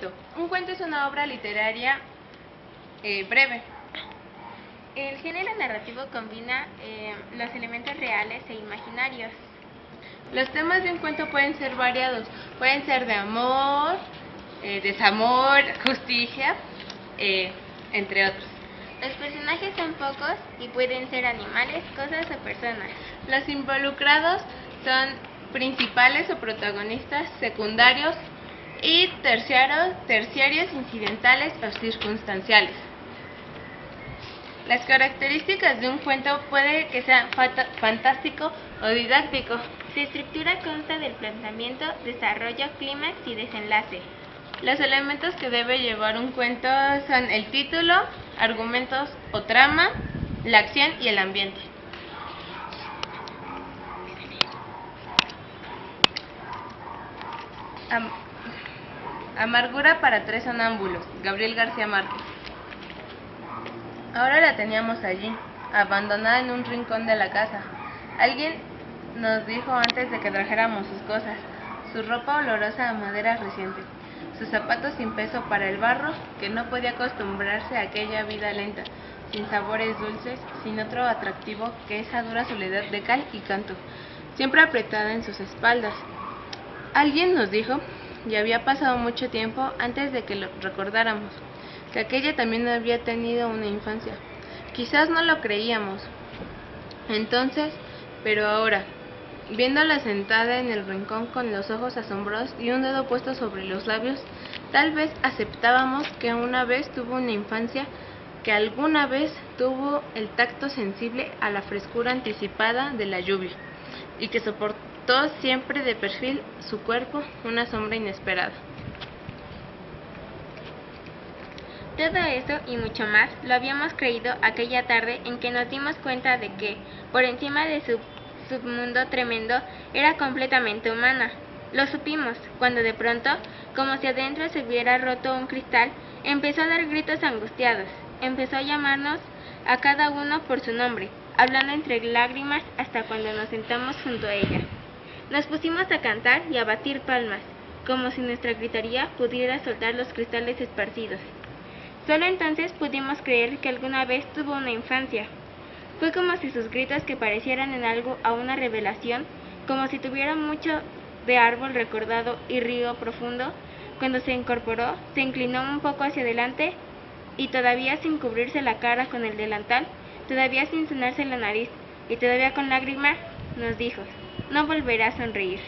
cuento. Un cuento es una obra literaria breve. El género narrativo combina los elementos reales e imaginarios. Los temas de un cuento pueden ser variados. Pueden ser de amor, desamor, justicia, entre otros. Los personajes son pocos y pueden ser animales, cosas o personas. Los involucrados son principales o protagonistas, secundarios y terciarios, incidentales o circunstanciales. Las características de un cuento puede que sea fantástico o didáctico. Su estructura consta del planteamiento, desarrollo, clímax y desenlace. Los elementos que debe llevar un cuento son el título, argumentos o trama, la acción y el ambiente. Amargura para tres sonámbulos, Gabriel García Márquez. Ahora la teníamos allí, abandonada en un rincón de la casa. Alguien nos dijo antes de que trajéramos sus cosas, su ropa olorosa a madera reciente, sus zapatos sin peso para el barro, que no podía acostumbrarse a aquella vida lenta, sin sabores dulces, sin otro atractivo que esa dura soledad de cal y canto, siempre apretada en sus espaldas. Alguien nos dijo, y había pasado mucho tiempo antes de que lo recordáramos, que aquella también había tenido una infancia. Quizás no lo creíamos entonces, pero ahora, viéndola sentada en el rincón con los ojos asombrados y un dedo puesto sobre los labios, tal vez aceptábamos que una vez tuvo una infancia, que alguna vez tuvo el tacto sensible a la frescura anticipada de la lluvia, y que soportó siempre de perfil su cuerpo una sombra inesperada. Todo eso y mucho más lo habíamos creído aquella tarde en que nos dimos cuenta de que, por encima de su submundo tremendo, era completamente humana. Lo supimos cuando de pronto, como si adentro se hubiera roto un cristal, empezó a dar gritos angustiados, empezó a llamarnos a cada uno por su nombre, hablando entre lágrimas hasta cuando nos sentamos junto a ella. Nos pusimos a cantar y a batir palmas, como si nuestra gritería pudiera soltar los cristales esparcidos. Solo entonces pudimos creer que alguna vez tuvo una infancia. Fue como si sus gritos, que parecieran en algo a una revelación, como si tuviera mucho de árbol recordado y río profundo, cuando se incorporó, se inclinó un poco hacia adelante y todavía sin cubrirse la cara con el delantal, todavía sin sonarse la nariz y todavía con lágrimas, nos dijo, no volverá a sonreír.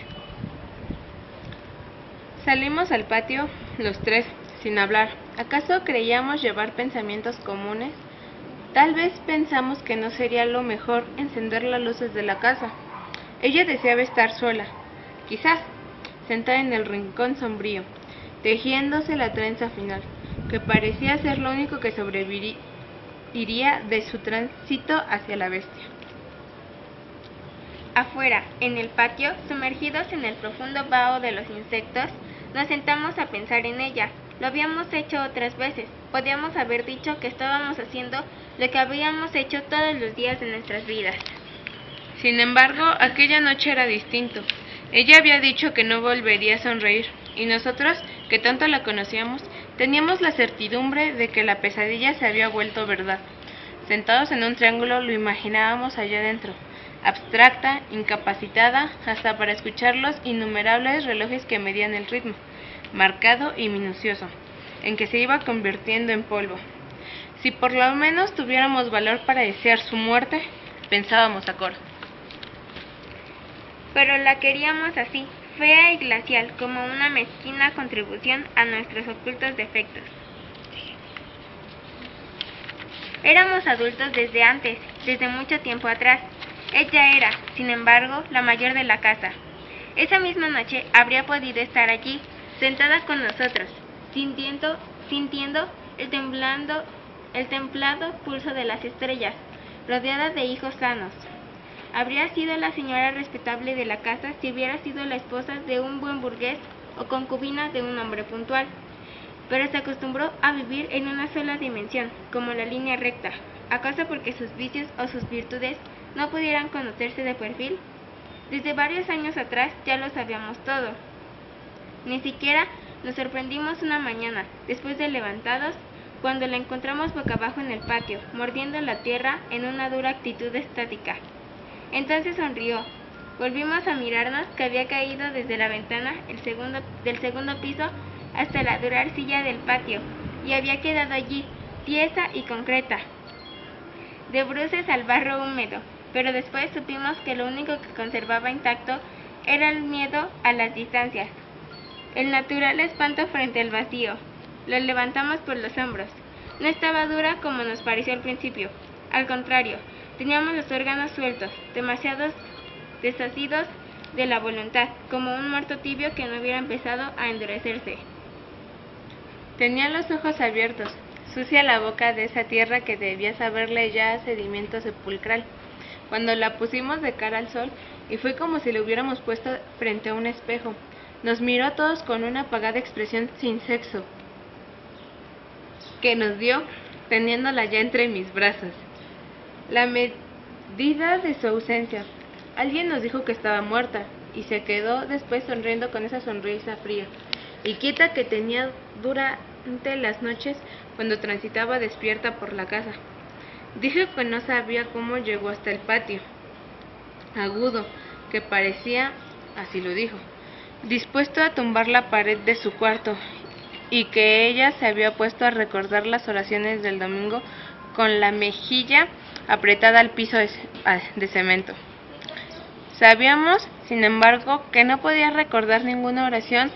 Salimos al patio, los tres, sin hablar. ¿Acaso creíamos llevar pensamientos comunes? Tal vez pensamos que no sería lo mejor encender las luces de la casa. Ella deseaba estar sola, quizás, sentada en el rincón sombrío, tejiéndose la trenza final, que parecía ser lo único que sobreviviría de su tránsito hacia la bestia. Afuera, en el patio, sumergidos en el profundo vaho de los insectos, nos sentamos a pensar en ella. Lo habíamos hecho otras veces. Podíamos haber dicho que estábamos haciendo lo que habíamos hecho todos los días de nuestras vidas. Sin embargo, aquella noche era distinto. Ella había dicho que no volvería a sonreír, y nosotros, que tanto la conocíamos, teníamos la certidumbre de que la pesadilla se había vuelto verdad. Sentados en un triángulo lo imaginábamos allá adentro, abstracta, incapacitada, hasta para escuchar los innumerables relojes que medían el ritmo, marcado y minucioso, en que se iba convirtiendo en polvo. Si por lo menos tuviéramos valor para desear su muerte, pensábamos a coro. Pero la queríamos así, fea y glacial, como una mezquina contribución a nuestros ocultos defectos. Éramos adultos desde antes, desde mucho tiempo atrás. Ella era, sin embargo, la mayor de la casa. Esa misma noche habría podido estar allí, sentada con nosotros, sintiendo el templado pulso de las estrellas, rodeada de hijos sanos. Habría sido la señora respetable de la casa si hubiera sido la esposa de un buen burgués o concubina de un hombre puntual, pero se acostumbró a vivir en una sola dimensión, como la línea recta, acaso porque sus vicios o sus virtudes no pudieran conocerse de perfil. Desde varios años atrás ya lo sabíamos todo. Ni siquiera Nos sorprendimos una mañana, después de levantados, cuando la encontramos boca abajo en el patio, mordiendo la tierra en una dura actitud estática. Entonces sonrió. Volvimos a mirarnos, que había caído desde la ventana del segundo piso hasta la dura arcilla del patio, y había quedado allí, tiesa y concreta, de bruces al barro húmedo. Pero después supimos que lo único que conservaba intacto era el miedo a las distancias, el natural espanto frente al vacío. Lo levantamos por los hombros. No estaba dura como nos pareció al principio. Al contrario, teníamos los órganos sueltos, demasiados desasidos de la voluntad, como un muerto tibio que no hubiera empezado a endurecerse. Tenía los ojos abiertos, sucia la boca de esa tierra que debía saberle ya a sedimento sepulcral, cuando la pusimos de cara al sol, y fue como si le hubiéramos puesto frente a un espejo. Nos miró a todos con una apagada expresión sin sexo, que nos dio, teniéndola ya entre mis brazos. La medida de su ausencia. Alguien nos dijo que estaba muerta, y se quedó después sonriendo con esa sonrisa fría y quieta que tenía durante las noches cuando transitaba despierta por la casa. Dijo que no sabía cómo llegó hasta el patio, agudo, que parecía, así lo dijo, dispuesto a tumbar la pared de su cuarto, y que ella se había puesto a recordar las oraciones del domingo con la mejilla apretada al piso de cemento. Sabíamos, sin embargo, que no podía recordar ninguna oración,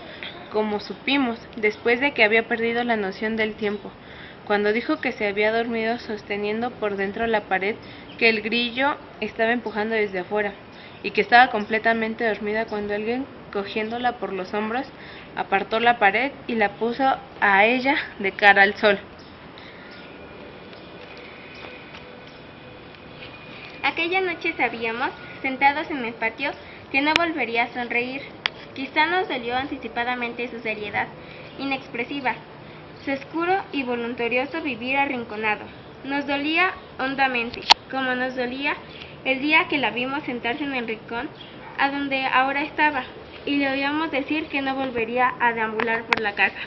como supimos después de que había perdido la noción del tiempo, cuando dijo que se había dormido sosteniendo por dentro la pared que el grillo estaba empujando desde afuera, y que estaba completamente dormida cuando alguien, cogiéndola por los hombros, apartó la pared y la puso a ella de cara al sol. Aquella noche sabíamos, sentados en el patio, que no volvería a sonreír. Quizá nos dolió anticipadamente su seriedad inexpresiva, su oscuro y voluntarioso vivir arrinconado. Nos dolía hondamente, como nos dolía el día que la vimos sentarse en el rincón a donde ahora estaba, y le oíamos decir que no volvería a deambular por la casa.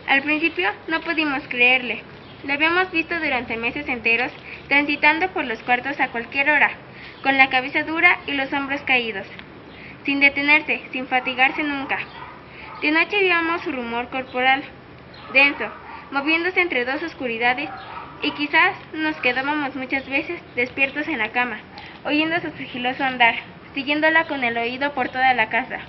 Al principio no pudimos creerle. La habíamos visto durante meses enteros transitando por los cuartos a cualquier hora, con la cabeza dura y los hombros caídos, sin detenerse, sin fatigarse nunca. De noche víamos su rumor corporal, denso, moviéndose entre dos oscuridades, y quizás nos quedábamos muchas veces despiertos en la cama, oyendo su sigiloso andar, siguiéndola con el oído por toda la casa.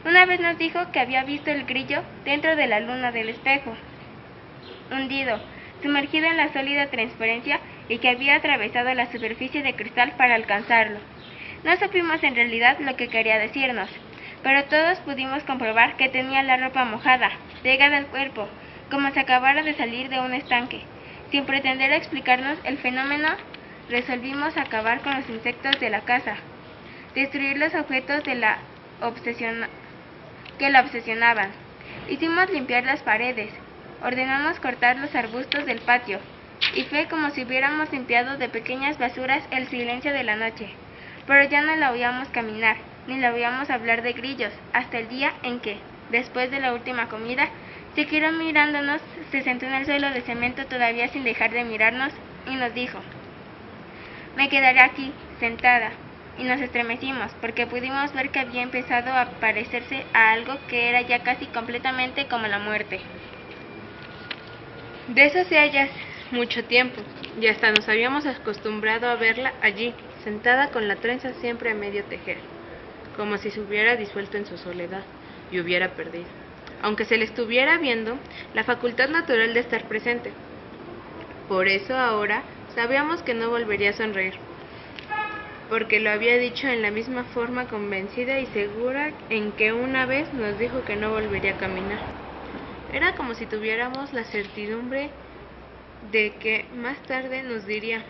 Una vez nos dijo que había visto el grillo dentro de la luna del espejo, hundido, sumergido en la sólida transparencia, y que había atravesado la superficie de cristal para alcanzarlo. No supimos en realidad lo que quería decirnos, pero todos pudimos comprobar que tenía la ropa mojada, pegada al cuerpo, como si acabara de salir de un estanque. Sin pretender explicarnos el fenómeno, resolvimos acabar con los insectos de la casa, destruir los objetos de que la obsesionaban. Hicimos limpiar las paredes, ordenamos cortar los arbustos del patio, y fue como si hubiéramos limpiado de pequeñas basuras el silencio de la noche. Pero ya no la oíamos caminar, ni la oíamos hablar de grillos, hasta el día en que, después de la última comida, se quedó mirándonos, se sentó en el suelo de cemento todavía sin dejar de mirarnos, y nos dijo: «Me quedaré aquí, sentada». Y nos estremecimos, porque pudimos ver que había empezado a parecerse a algo que era ya casi completamente como la muerte. De eso hacía ya mucho tiempo, y hasta nos habíamos acostumbrado a verla allí, sentada con la trenza siempre a medio tejer, como si se hubiera disuelto en su soledad y hubiera perdido, aunque se le estuviera viendo, la facultad natural de estar presente. Por eso ahora sabíamos que no volvería a sonreír, porque lo había dicho en la misma forma convencida y segura en que una vez nos dijo que no volvería a caminar. Era como si tuviéramos la certidumbre de que más tarde nos diría: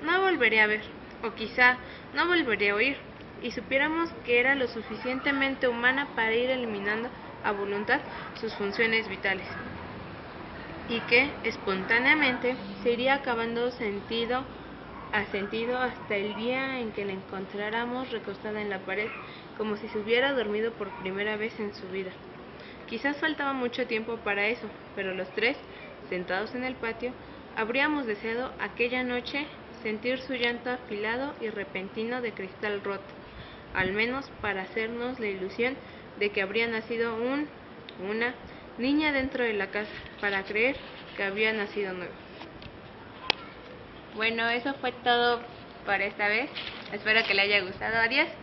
«No volveré a ver», o quizá «No volveré a oír», y supiéramos que era lo suficientemente humana para ir eliminando a voluntad sus funciones vitales, y que espontáneamente se iría acabando sentido a sentido hasta el día en que la encontráramos recostada en la pared, como si se hubiera dormido por primera vez en su vida. Quizás faltaba mucho tiempo para eso, pero los tres, sentados en el patio, habríamos deseado aquella noche sentir su llanto afilado y repentino de cristal roto, al menos para hacernos la ilusión de que habría nacido una niña dentro de la casa, para creer que había nacido nueva. Bueno, eso fue todo por esta vez. Espero que le haya gustado. Adiós.